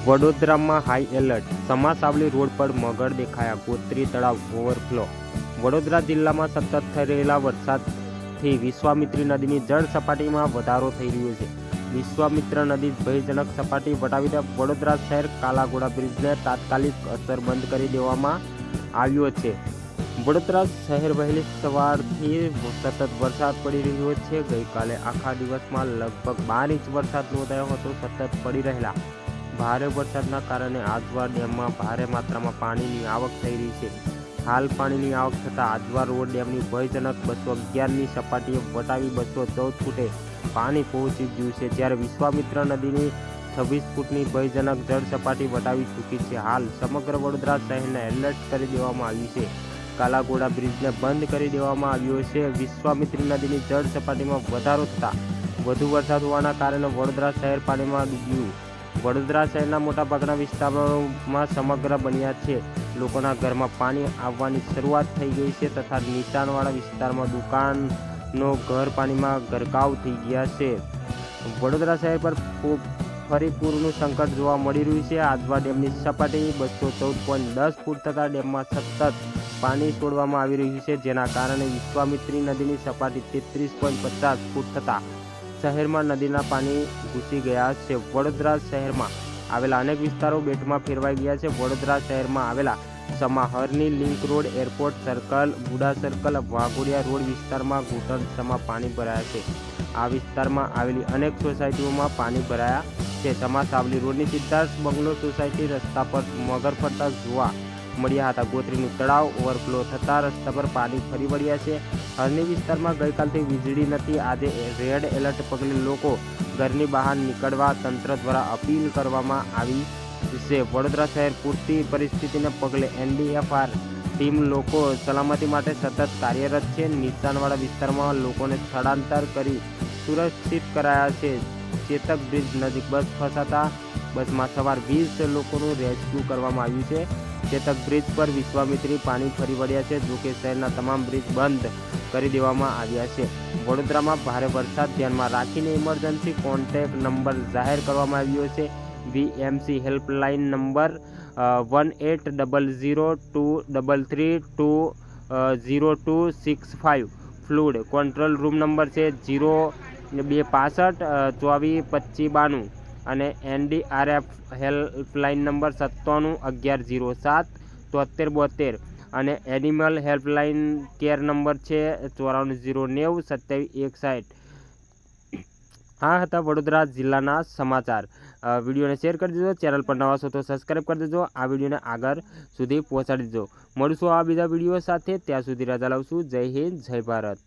વડોદરામાં high alert, સમાસાવલી road પર મગર દેખાયા, ગોત્રી તળાવ ઓવરફ્લો। વડોદરા જિલ્લામાં સતત થઈ રહેલા વરસાદથી વિશ્વામિત્રી નદીની જળ સપાટીમાં વધારો થઈ રહ્યો છે। વિશ્વામિત્ર નદી ભયજનક સપાટી વટાવી વડોદરા શહેર કાલાઘોડા બ્રિજને તાત્કાલિક અસર બંધ કરી દેવામાં આવ્યો છે। વડોદરા શહેર વહેલી સવારથી સતત વરસાદ પડી રહ્યો છે। ગઈકાલે આખા દિવસમાં લગભગ 12 ઇંચ વરસાદ નોંધાયો હતો। સતત પડી રહેલા ભારે વરસાદના કારણે આજવા ડેમમાં ભારે માત્રામાં પાણીની આવક થઈ રહી છે। હાલ પાણીની આવક થતાં આજવા રોડ ડેમની ભયજનક 211ની સપાટીએ વટાવી 214 ફૂટે પાણી પહોંચી ગયું છે, જ્યારે વિશ્વામિત્ર નદીની 26 ફૂટની ભયજનક જળ સપાટી વટાવી ચૂકી છે। હાલ સમગ્ર વડોદરા શહેરને એલર્ટ કરી દેવામાં આવ્યું છે। કાલાઘોડા બ્રિજને બંધ કરી દેવામાં આવ્યો છે। વિશ્વામિત્રી નદીની જળ સપાટીમાં વધારો થતાં વધુ વરસાદ હોવાના કારણે વડોદરા શહેર પાણીમાં ડૂબ્યું। વડોદરા શહેરના મોટાભાગના વિસ્તારોમાં સમગ્ર બન્યા છે। લોકોના ઘરમાં પાણી આવવાની શરૂઆત થઈ ગઈ છે તથા નીચાણવાળા વિસ્તારમાં દુકાનો ઘર પાણીમાં ગરકાવ થઈ ગયા છે। વડોદરા શહેર પર ફરી પૂરનું સંકટ જોવા મળી રહ્યું છે। આજવા ડેમની સપાટી 214.10 ફૂટ થતાં ડેમમાં સતત પાણી છોડવામાં આવી રહ્યું છે, જેના કારણે વિશ્વામિત્રી નદીની સપાટી 33.50 ફૂટ થતાં શહેરમાં નદીના પાણી ઘૂસી ગયા છે। વડોદરા શહેરમાં આવેલા અનેક વિસ્તારો બેટમાં ફેરવાઈ ગયા છે। વડોદરા શહેરમાં આવેલા સમાહરની લિંક રોડ, એરપોર્ટ સર્કલ, બુડા સર્કલ, વાઘોડિયા રોડ વિસ્તારમાં ઘૂંટણસમાં પાણી ભરાયા છે। આ વિસ્તારમાં આવેલી અનેક સોસાયટીઓમાં પાણી ભરાયા છે। સમાસાવલી રોડની સિદ્ધાર્થ બંગલો સોસાયટી રસ્તા પર મગર ફરતા જોવા મળ્યા હતા। ગોત્રીનું તળાવ ઓવરફ્લો થતાં રસ્તા પર પાણી ફરી વળ્યા છે। હરણી વિસ્તારમાં ગઈકાલથી વીજળી નથી। આજે રેડ એલર્ટ પગલે લોકો ઘરની બહાર નીકળવા તંત્ર દ્વારા અપીલ કરવામાં આવી છે। વડોદરા શહેર પૂરતી પરિસ્થિતિને પગલે NDFR ટીમ લોકો સલામતી માટે સતત કાર્યરત છે। નીચાણવાળા વિસ્તારમાં લોકોને સ્થળાંતર કરી સુરક્ષિત કરાયા છે। ચેતક બ્રિજ નજીક બસ ફસાતા બસમાં સવાર 20 લોકોનું રેસ્ક્યુ કરવામાં આવ્યું છે। ચેતક બ્રિજ પર વિશ્વામિત્રી પાણી ફરી વળ્યા છે, જોકે શહેરના તમામ બ્રિજ બંધ કરી દેવામાં આવ્યા છે। વડોદરામાં ભારે વરસાદ ધ્યાનમાં રાખીને ઇમરજન્સી કોન્ટેક્ટ નંબર જાહેર કરવામાં આવ્યો છે। VMC helpline number 180023320265। Fluid control room number છે 0265 24 2592 અને NDRF હેલ્પલાઇન નંબર 971107 7372 અને એનિમલ હેલ્પલાઇન કેર નંબર છે 9409 276160। આ હતા વડોદરા જિલ્લાના સમાચાર। વિડીયોને શેર કરી દેજો, ચેનલ પર નવા છો તો સબસ્ક્રાઈબ કરી દેજો, આ વિડીયોને આગળ સુધી પહોંચાડી દેજો। મળશું આ બીજા વિડીયો સાથે, ત્યાં સુધી રજા લઉં છું। જય હિન્દ, જય ભારત।